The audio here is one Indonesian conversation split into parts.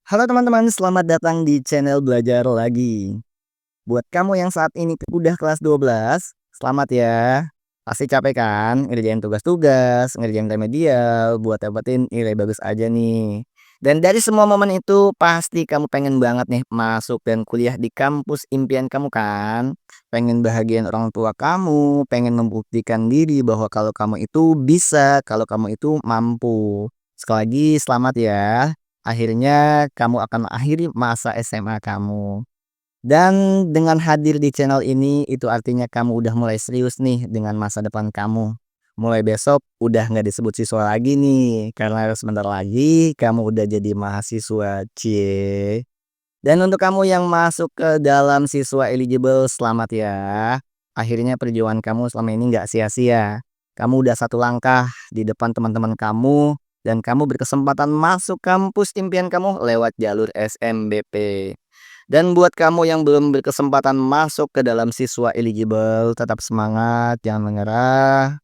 Halo teman-teman, selamat datang di channel Belajar Lagi. Buat kamu yang saat ini udah kelas 12, selamat ya. Pasti capek kan ngerjain tugas-tugas, ngerjain remedial, buat dapetin nilai bagus aja nih. Dan dari semua momen itu pasti kamu pengen banget nih masuk dan kuliah di kampus impian kamu kan. Pengen bahagian orang tua kamu, pengen membuktikan diri bahwa kalau kamu itu bisa, kalau kamu itu mampu. Sekali lagi selamat ya. Akhirnya kamu akan mengakhiri masa SMA kamu. Dan dengan hadir di channel ini, itu artinya kamu udah mulai serius nih dengan masa depan kamu. Mulai besok udah nggak disebut siswa lagi nih, karena sebentar lagi kamu udah jadi mahasiswa, cie. Dan untuk kamu yang masuk ke dalam siswa eligible, selamat ya. Akhirnya perjuangan kamu selama ini nggak sia-sia. Kamu udah satu langkah di depan teman-teman kamu, dan kamu berkesempatan masuk kampus impian kamu lewat jalur SNBP. Dan buat kamu yang belum berkesempatan masuk ke dalam siswa eligible, tetap semangat, jangan menyerah.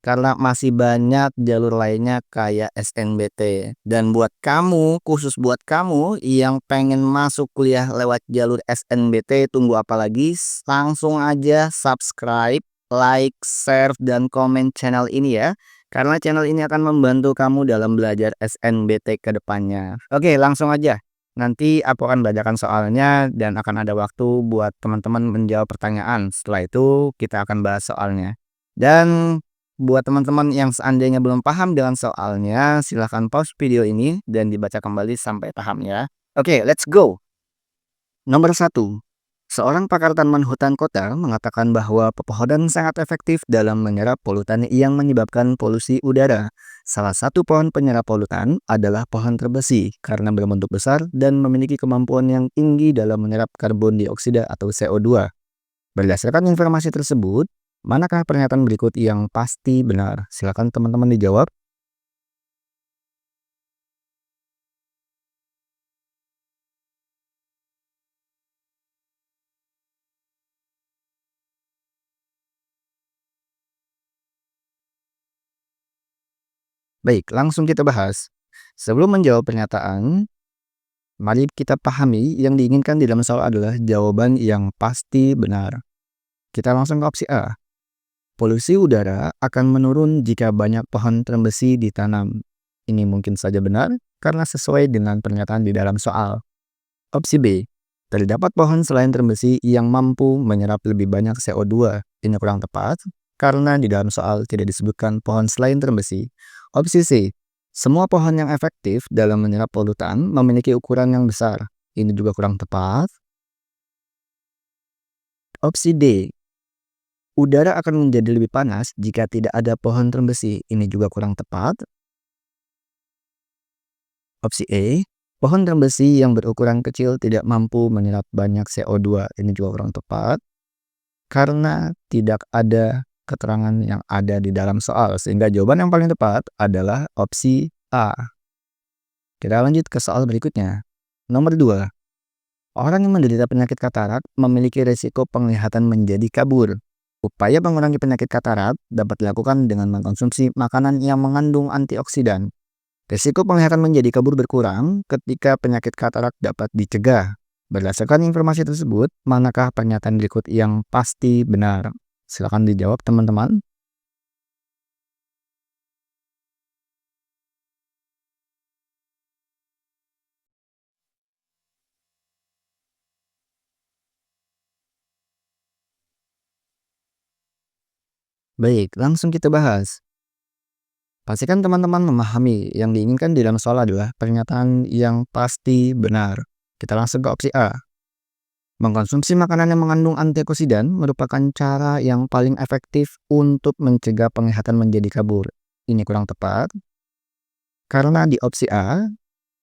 Karena masih banyak jalur lainnya kayak SNBT. Dan buat kamu, khusus buat kamu yang pengen masuk kuliah lewat jalur SNBT, tunggu apa lagi? Langsung aja subscribe, like, share, dan komen channel ini ya. Karena channel ini akan membantu kamu dalam belajar SNBT ke depannya. Oke, langsung aja. Nanti aku akan bacakan soalnya dan akan ada waktu buat teman-teman menjawab pertanyaan. Setelah itu kita akan bahas soalnya. Dan buat teman-teman yang seandainya belum paham dengan soalnya, silahkan pause video ini dan dibaca kembali sampai paham ya. Oke, let's go. Nomor 1. Seorang pakar taman hutan kota mengatakan bahwa pepohonan sangat efektif dalam menyerap polutan yang menyebabkan polusi udara. Salah satu pohon penyerap polutan adalah pohon terbesi karena berbentuk besar dan memiliki kemampuan yang tinggi dalam menyerap karbon dioksida atau CO2. Berdasarkan informasi tersebut, manakah pernyataan berikut yang pasti benar? Silakan teman-teman dijawab. Baik, langsung kita bahas. Sebelum menjawab pernyataan, mari kita pahami yang diinginkan di dalam soal adalah jawaban yang pasti benar. Kita langsung ke opsi A. Polusi udara akan menurun jika banyak pohon terbesi ditanam. Ini mungkin saja benar karena sesuai dengan pernyataan di dalam soal. Opsi B. Terdapat pohon selain terbesi yang mampu menyerap lebih banyak CO2. Ini kurang tepat karena di dalam soal tidak disebutkan pohon selain terbesi. Opsi C. Semua pohon yang efektif dalam menyerap polutan memiliki ukuran yang besar. Ini juga kurang tepat. Opsi D. Udara akan menjadi lebih panas jika tidak ada pohon terbesi. Ini juga kurang tepat. Opsi E. Pohon terbesi yang berukuran kecil tidak mampu menyerap banyak CO2. Ini juga kurang tepat. Karena tidak ada keterangan yang ada di dalam soal. Sehingga jawaban yang paling tepat adalah opsi A. Kita lanjut ke soal berikutnya. Nomor 2. Orang yang menderita penyakit katarak memiliki risiko penglihatan menjadi kabur. Upaya mengurangi penyakit katarak dapat dilakukan dengan mengkonsumsi makanan yang mengandung antioksidan. Risiko penglihatan menjadi kabur berkurang ketika penyakit katarak dapat dicegah. Berdasarkan informasi tersebut, manakah pernyataan berikut yang pasti benar? Silakan dijawab teman-teman. Baik, langsung kita bahas. Pastikan teman-teman memahami yang diinginkan di dalam soal adalah pernyataan yang pasti benar. Kita langsung ke opsi A. Mengkonsumsi makanan yang mengandung antioksidan merupakan cara yang paling efektif untuk mencegah penglihatan menjadi kabur. Ini kurang tepat, karena di opsi A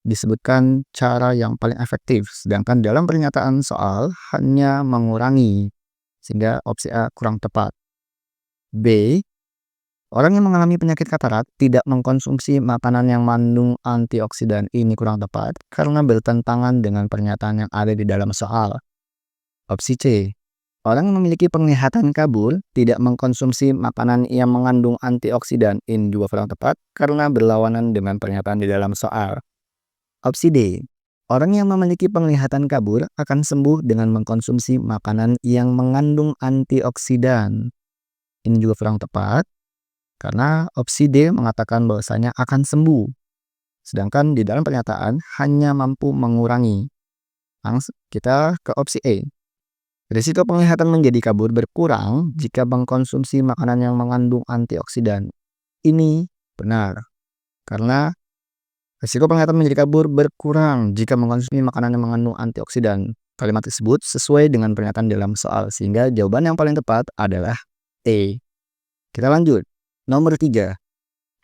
disebutkan cara yang paling efektif, sedangkan dalam pernyataan soal hanya mengurangi, sehingga opsi A kurang tepat. B. Orang yang mengalami penyakit katarak tidak mengkonsumsi makanan yang mengandung antioksidan. Ini kurang tepat karena bertentangan dengan pernyataan yang ada di dalam soal. Opsi C. Orang yang memiliki penglihatan kabur tidak mengkonsumsi makanan yang mengandung antioksidan. Ini juga kurang tepat karena berlawanan dengan pernyataan di dalam soal. Opsi D. Orang yang memiliki penglihatan kabur akan sembuh dengan mengkonsumsi makanan yang mengandung antioksidan. Ini juga kurang tepat karena opsi D mengatakan bahwasanya akan sembuh. Sedangkan di dalam pernyataan hanya mampu mengurangi. Langsung kita ke opsi E. Risiko penglihatan menjadi kabur berkurang jika mengkonsumsi makanan yang mengandung antioksidan. Ini benar, karena risiko penglihatan menjadi kabur berkurang jika mengkonsumsi makanan yang mengandung antioksidan. Kalimat tersebut sesuai dengan pernyataan dalam soal, sehingga jawaban yang paling tepat adalah E. Kita lanjut. Nomor 3.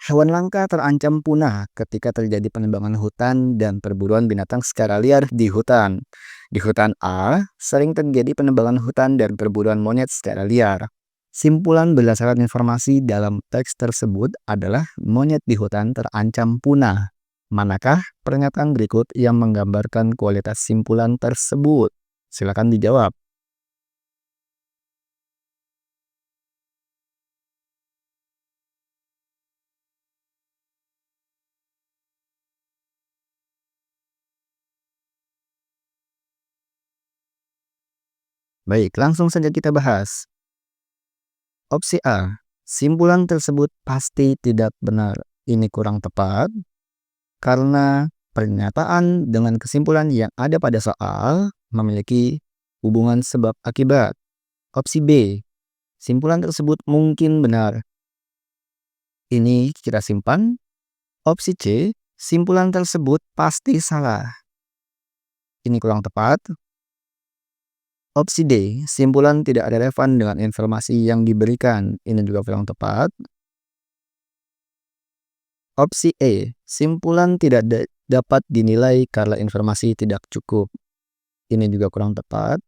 Hewan langka terancam punah ketika terjadi penebangan hutan dan perburuan binatang secara liar di hutan. Di hutan A, sering terjadi penebangan hutan dan perburuan monyet secara liar. Simpulan berdasarkan informasi dalam teks tersebut adalah monyet di hutan terancam punah. Manakah pernyataan berikut yang menggambarkan kualitas simpulan tersebut? Silakan dijawab. Baik, langsung saja kita bahas. Opsi A, simpulan tersebut pasti tidak benar. Ini kurang tepat karena pernyataan dengan kesimpulan yang ada pada soal memiliki hubungan sebab akibat. Opsi B, simpulan tersebut mungkin benar. Ini kita simpan. Opsi C, simpulan tersebut pasti salah. Ini kurang tepat. Opsi D, simpulan tidak relevan dengan informasi yang diberikan. Ini juga kurang tepat. Opsi E, simpulan tidak dapat dinilai karena informasi tidak cukup. Ini juga kurang tepat.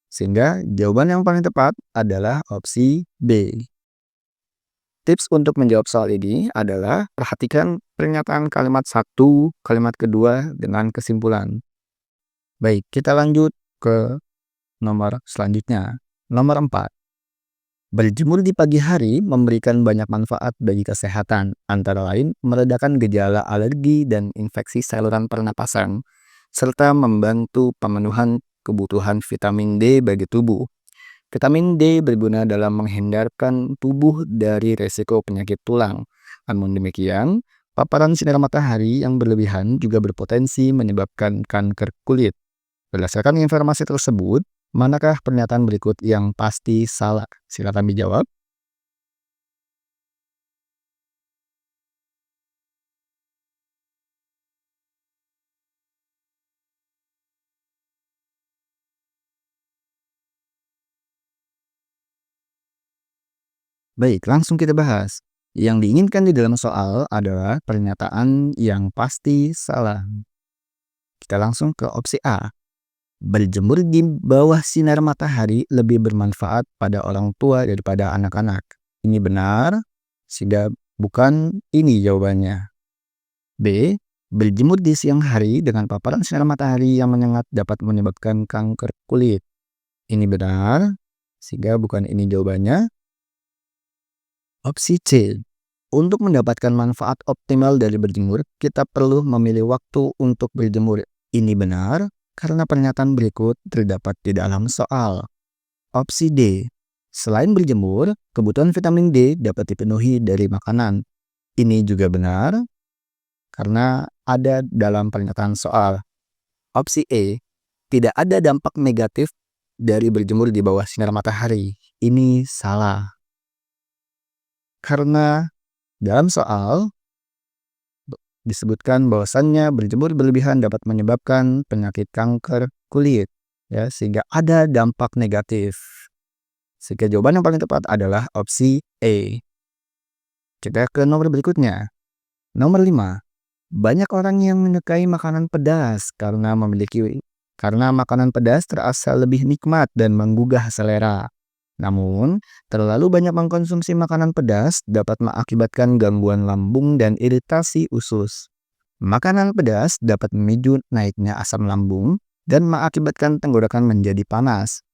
Sehingga jawaban yang paling tepat adalah opsi B. Tips untuk menjawab soal ini adalah perhatikan pernyataan kalimat satu, kalimat kedua dengan kesimpulan. Baik, kita lanjut ke nomor selanjutnya. Nomor 4. Berjemur di pagi hari memberikan banyak manfaat bagi kesehatan, antara lain meredakan gejala alergi dan infeksi saluran pernapasan, serta membantu pemenuhan kebutuhan vitamin D bagi tubuh. Vitamin D berguna dalam menghindarkan tubuh dari resiko penyakit tulang. Namun demikian, paparan sinar matahari yang berlebihan juga berpotensi menyebabkan kanker kulit. Berdasarkan informasi tersebut, manakah pernyataan berikut yang pasti salah? Silakan dijawab. Baik, langsung kita bahas. Yang diinginkan di dalam soal adalah pernyataan yang pasti salah. Kita langsung ke opsi A. Berjemur di bawah sinar matahari lebih bermanfaat pada orang tua daripada anak-anak. Ini benar, sehingga bukan ini jawabannya. B. Berjemur di siang hari dengan paparan sinar matahari yang menyengat dapat menyebabkan kanker kulit. Ini benar, sehingga bukan ini jawabannya. Opsi C. Untuk mendapatkan manfaat optimal dari berjemur, kita perlu memilih waktu untuk berjemur. Ini benar, karena pernyataan berikut terdapat di dalam soal. Opsi D. Selain berjemur, kebutuhan vitamin D dapat dipenuhi dari makanan. Ini juga benar, karena ada dalam pernyataan soal. Opsi E. Tidak ada dampak negatif dari berjemur di bawah sinar matahari. Ini salah. Karena dalam soal disebutkan bahwasannya berjemur berlebihan dapat menyebabkan penyakit kanker kulit, ya, sehingga ada dampak negatif. Sehingga jawaban yang paling tepat adalah opsi E. Kita ke nomor berikutnya. Nomor 5. Banyak orang yang menyukai makanan pedas karena makanan pedas terasa lebih nikmat dan menggugah selera. Namun, terlalu banyak mengkonsumsi makanan pedas dapat mengakibatkan gangguan lambung dan iritasi usus. Makanan pedas dapat memicu naiknya asam lambung dan mengakibatkan tenggorokan menjadi panas.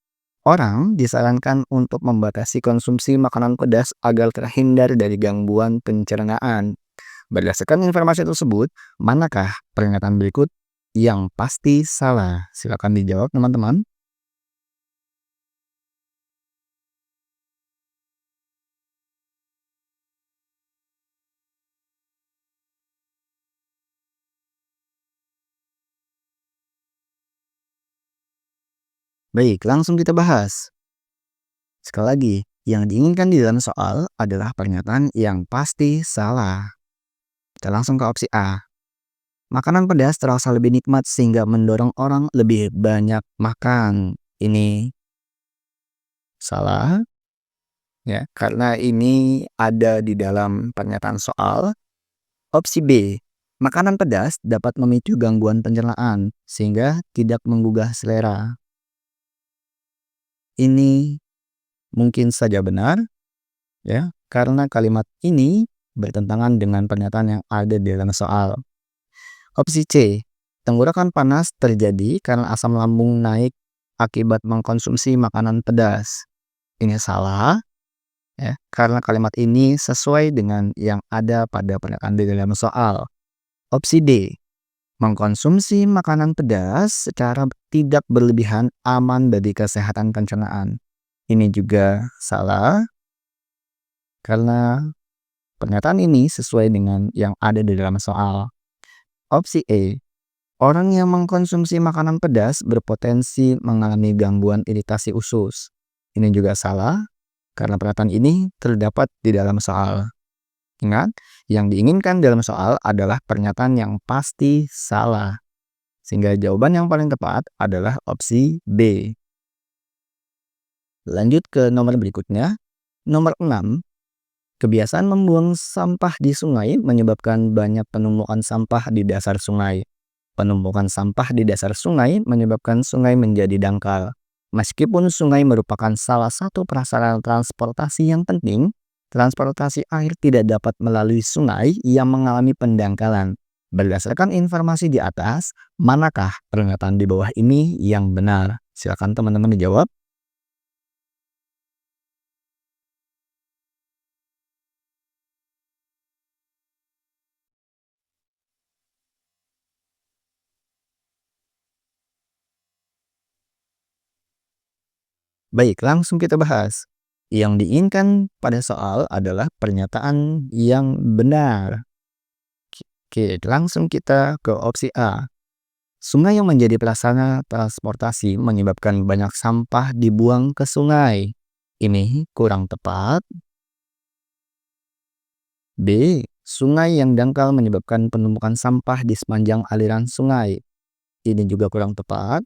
Orang disarankan untuk membatasi konsumsi makanan pedas agar terhindar dari gangguan pencernaan. Berdasarkan informasi tersebut, manakah pernyataan berikut yang pasti salah? Silakan dijawab teman-teman. Baik, langsung kita bahas. Sekali lagi, yang diinginkan di dalam soal adalah pernyataan yang pasti salah. Kita langsung ke opsi A. Makanan pedas terasa lebih nikmat sehingga mendorong orang lebih banyak makan. Ini salah ya, karena ini ada di dalam pernyataan soal. Opsi B. Makanan pedas dapat memicu gangguan pencernaan sehingga tidak menggugah selera. Ini mungkin saja benar ya, karena kalimat ini bertentangan dengan pernyataan yang ada di dalam soal. Opsi C. Tenggorokan panas terjadi karena asam lambung naik akibat mengkonsumsi makanan pedas. Ini salah ya, karena kalimat ini sesuai dengan yang ada pada pernyataan di dalam soal. Opsi D. Mengkonsumsi makanan pedas secara tidak berlebihan aman bagi kesehatan pencernaan. Ini juga salah karena pernyataan ini sesuai dengan yang ada di dalam soal. Opsi E. Orang yang mengkonsumsi makanan pedas berpotensi mengalami gangguan iritasi usus. Ini juga salah karena pernyataan ini terdapat di dalam soal. Ingat, yang diinginkan dalam soal adalah pernyataan yang pasti salah. Sehingga jawaban yang paling tepat adalah opsi B. Lanjut ke nomor berikutnya. Nomor 6. Kebiasaan membuang sampah di sungai menyebabkan banyak penumpukan sampah di dasar sungai. Penumpukan sampah di dasar sungai menyebabkan sungai menjadi dangkal. Meskipun sungai merupakan salah satu prasarana transportasi yang penting, transportasi air tidak dapat melalui sungai yang mengalami pendangkalan. Berdasarkan informasi di atas, manakah pernyataan di bawah ini yang benar? Silakan teman-teman dijawab. Baik, langsung kita bahas. Yang diinginkan pada soal adalah pernyataan yang benar. Oke, langsung kita ke opsi A. Sungai yang menjadi prasarana transportasi menyebabkan banyak sampah dibuang ke sungai. Ini kurang tepat. B. Sungai yang dangkal menyebabkan penumpukan sampah di sepanjang aliran sungai. Ini juga kurang tepat.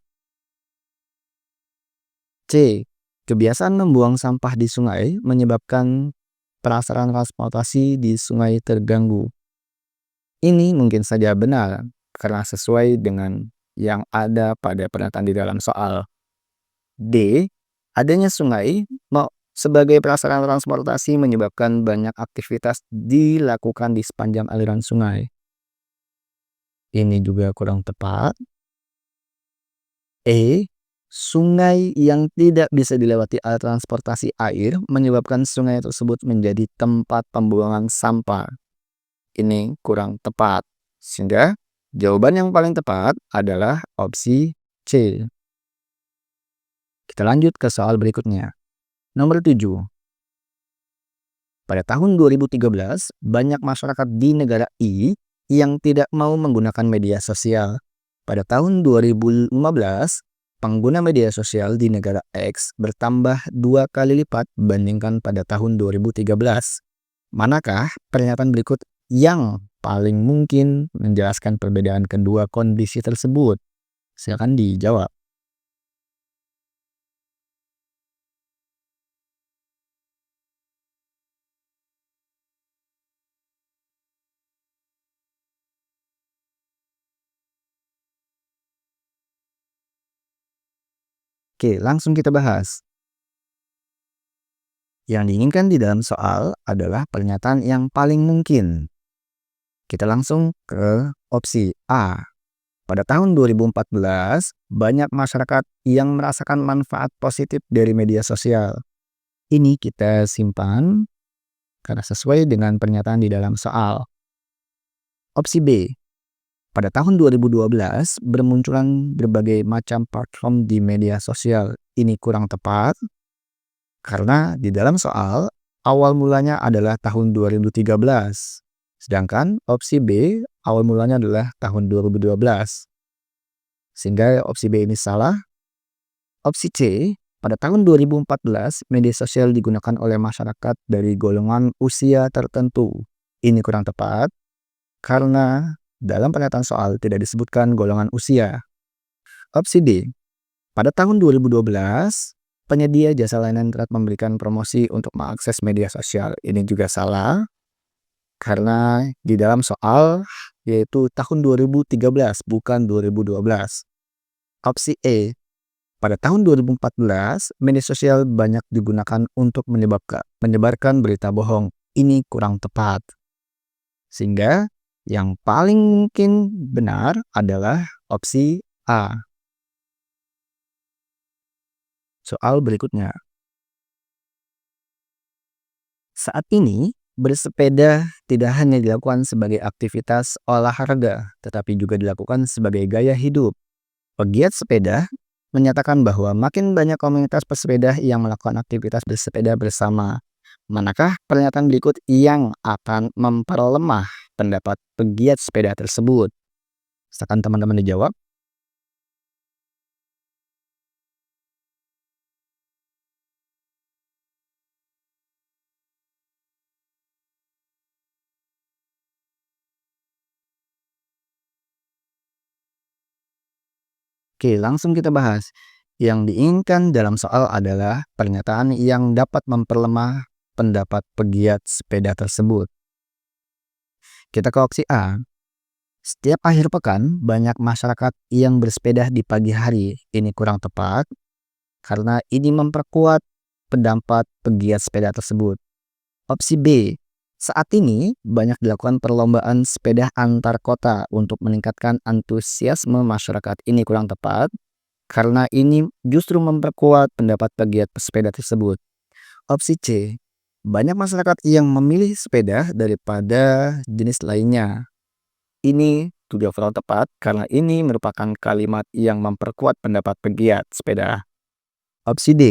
C. Kebiasaan membuang sampah di sungai menyebabkan prasarana transportasi di sungai terganggu. Ini mungkin saja benar karena sesuai dengan yang ada pada pernyataan di dalam soal. D. Adanya sungai sebagai prasarana transportasi menyebabkan banyak aktivitas dilakukan di sepanjang aliran sungai. Ini juga kurang tepat. E. Sungai yang tidak bisa dilewati alat transportasi air menyebabkan sungai tersebut menjadi tempat pembuangan sampah. Ini kurang tepat. Sehingga jawaban yang paling tepat adalah opsi C. Kita lanjut ke soal berikutnya. Nomor 7. Pada tahun 2013, banyak masyarakat di negara I yang tidak mau menggunakan media sosial. Pada tahun 2015, pengguna media sosial di negara X bertambah 2 kali lipat dibandingkan pada tahun 2013. Manakah pernyataan berikut yang paling mungkin menjelaskan perbedaan kedua kondisi tersebut? Silakan dijawab. Oke, langsung kita bahas. Yang diinginkan di dalam soal adalah pernyataan yang paling mungkin. Kita langsung ke opsi A. Pada tahun 2014, banyak masyarakat yang merasakan manfaat positif dari media sosial. Ini kita simpan karena sesuai dengan pernyataan di dalam soal. Opsi B. Pada tahun 2012 bermunculan berbagai macam platform di media sosial. Ini kurang tepat karena di dalam soal awal mulanya adalah tahun 2013. Sedangkan opsi B awal mulanya adalah tahun 2012. Sehingga opsi B ini salah. Opsi C, pada tahun 2014 media sosial digunakan oleh masyarakat dari golongan usia tertentu. Ini kurang tepat karena dalam pernyataan soal tidak disebutkan golongan usia. Opsi D, pada tahun 2012 penyedia jasa layanan internet memberikan promosi untuk mengakses media sosial. Ini juga salah karena di dalam soal yaitu tahun 2013 bukan 2012. Opsi E, pada tahun 2014 media sosial banyak digunakan untuk menyebarkan berita bohong. Ini kurang tepat. Sehingga yang paling mungkin benar adalah opsi A. Soal berikutnya. Saat ini, bersepeda tidak hanya dilakukan sebagai aktivitas olahraga, tetapi juga dilakukan sebagai gaya hidup. Pegiat sepeda menyatakan bahwa makin banyak komunitas pesepeda yang melakukan aktivitas bersepeda bersama. Manakah pernyataan berikut yang akan memperlemah pendapat pegiat sepeda tersebut? Silakan teman-teman dijawab. Oke, langsung kita bahas. Yang diinginkan dalam soal adalah pernyataan yang dapat memperlemah pendapat pegiat sepeda tersebut. Kita ke opsi A. Setiap akhir pekan, banyak masyarakat yang bersepeda di pagi hari. Ini kurang tepat karena ini memperkuat pendapat pegiat sepeda tersebut. Opsi B. Saat ini banyak dilakukan perlombaan sepeda antar kota untuk meningkatkan antusiasme masyarakat. Ini kurang tepat karena ini justru memperkuat pendapat pegiat pesepeda tersebut. Opsi C. Banyak masyarakat yang memilih sepeda daripada jenis lainnya. Ini juga kurang tepat karena ini merupakan kalimat yang memperkuat pendapat pegiat sepeda. Opsi D.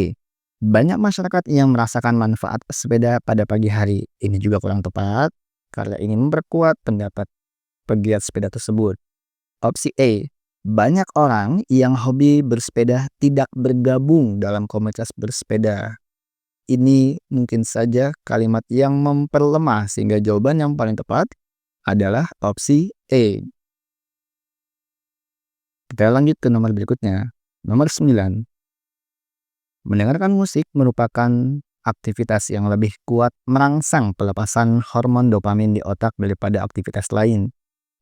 Banyak masyarakat yang merasakan manfaat sepeda pada pagi hari. Ini juga kurang tepat karena ini memperkuat pendapat pegiat sepeda tersebut. Opsi A. Banyak orang yang hobi bersepeda tidak bergabung dalam komunitas bersepeda. Ini mungkin saja kalimat yang memperlemah sehingga jawaban yang paling tepat adalah opsi E. Kita lanjut ke nomor berikutnya. Nomor 9. Mendengarkan musik merupakan aktivitas yang lebih kuat merangsang pelepasan hormon dopamin di otak daripada aktivitas lain.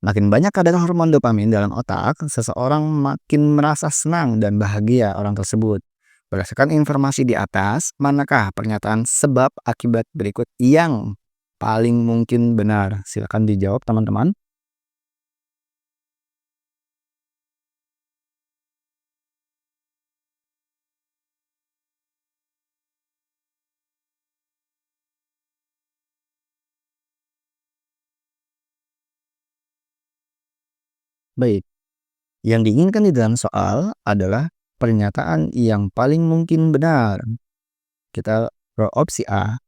Makin banyak kadar hormon dopamin dalam otak, seseorang makin merasa senang dan bahagia orang tersebut. Berdasarkan informasi di atas, manakah pernyataan sebab akibat berikut yang paling mungkin benar? Silakan dijawab teman-teman. Baik, yang diinginkan di dalam soal adalah pernyataan yang paling mungkin benar. Kita ke opsi A.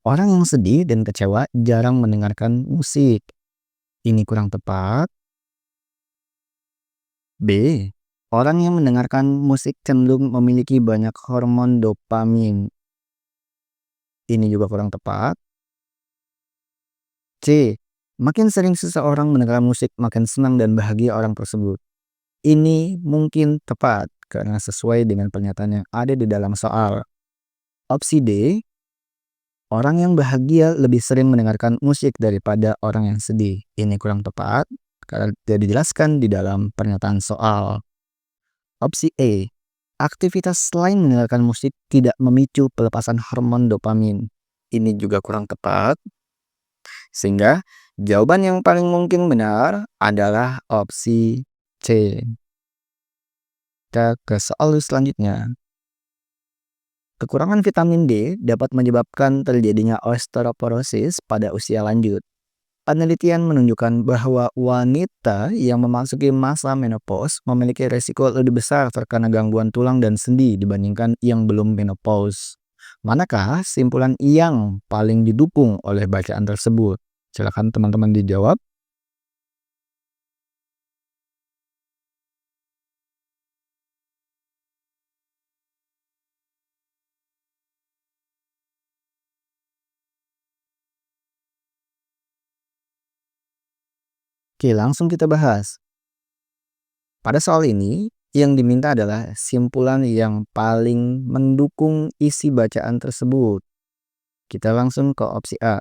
Orang yang sedih dan kecewa jarang mendengarkan musik. Ini kurang tepat. B. Orang yang mendengarkan musik cenderung memiliki banyak hormon dopamin. Ini juga kurang tepat. C. Makin sering seseorang mendengarkan musik, makin senang dan bahagia orang tersebut. Ini mungkin tepat karena sesuai dengan pernyataan yang ada di dalam soal. Opsi D. Orang yang bahagia lebih sering mendengarkan musik daripada orang yang sedih. Ini kurang tepat karena tidak dijelaskan di dalam pernyataan soal. Opsi E. Aktivitas selain mendengarkan musik tidak memicu pelepasan hormon dopamin. Ini juga kurang tepat. Sehingga jawaban yang paling mungkin benar adalah opsi C. Kita ke soal selanjutnya. Kekurangan vitamin D dapat menyebabkan terjadinya osteoporosis pada usia lanjut. Penelitian menunjukkan bahwa wanita yang memasuki masa menopause memiliki resiko lebih besar terkena gangguan tulang dan sendi dibandingkan yang belum menopause. Manakah simpulan yang paling didukung oleh bacaan tersebut? Silakan teman-teman dijawab. Oke, langsung kita bahas. Pada soal ini, yang diminta adalah simpulan yang paling mendukung isi bacaan tersebut. Kita langsung ke opsi A.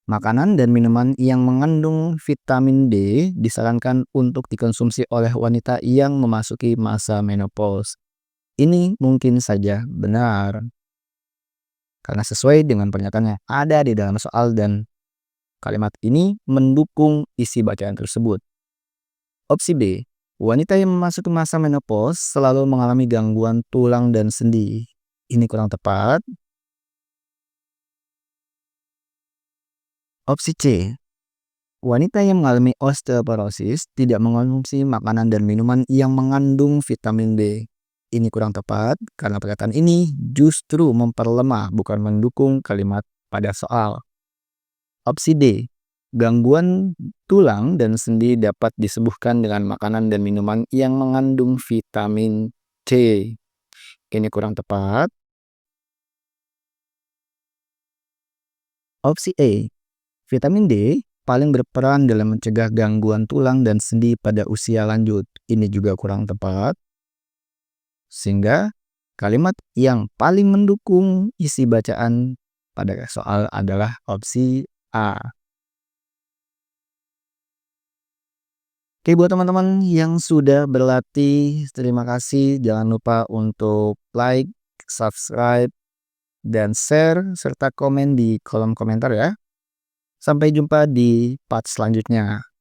Makanan dan minuman yang mengandung vitamin D disarankan untuk dikonsumsi oleh wanita yang memasuki masa menopause. Ini mungkin saja benar, karena sesuai dengan pernyataan yang ada di dalam soal dan kalimat ini mendukung isi bacaan tersebut. Opsi B. Wanita yang memasuki masa menopause selalu mengalami gangguan tulang dan sendi. Ini kurang tepat. Opsi C. Wanita yang mengalami osteoporosis tidak mengonsumsi makanan dan minuman yang mengandung vitamin D. Ini kurang tepat karena pernyataan ini justru memperlemah bukan mendukung kalimat pada soal. Opsi D. Gangguan tulang dan sendi dapat disembuhkan dengan makanan dan minuman yang mengandung vitamin C. Ini kurang tepat. Opsi A. Vitamin D paling berperan dalam mencegah gangguan tulang dan sendi pada usia lanjut. Ini juga kurang tepat. Sehingga kalimat yang paling mendukung isi bacaan pada soal adalah opsi A. Oke, buat teman-teman yang sudah berlatih, terima kasih. Jangan lupa untuk like, subscribe, dan share, serta komen di kolom komentar ya. Sampai jumpa di part selanjutnya.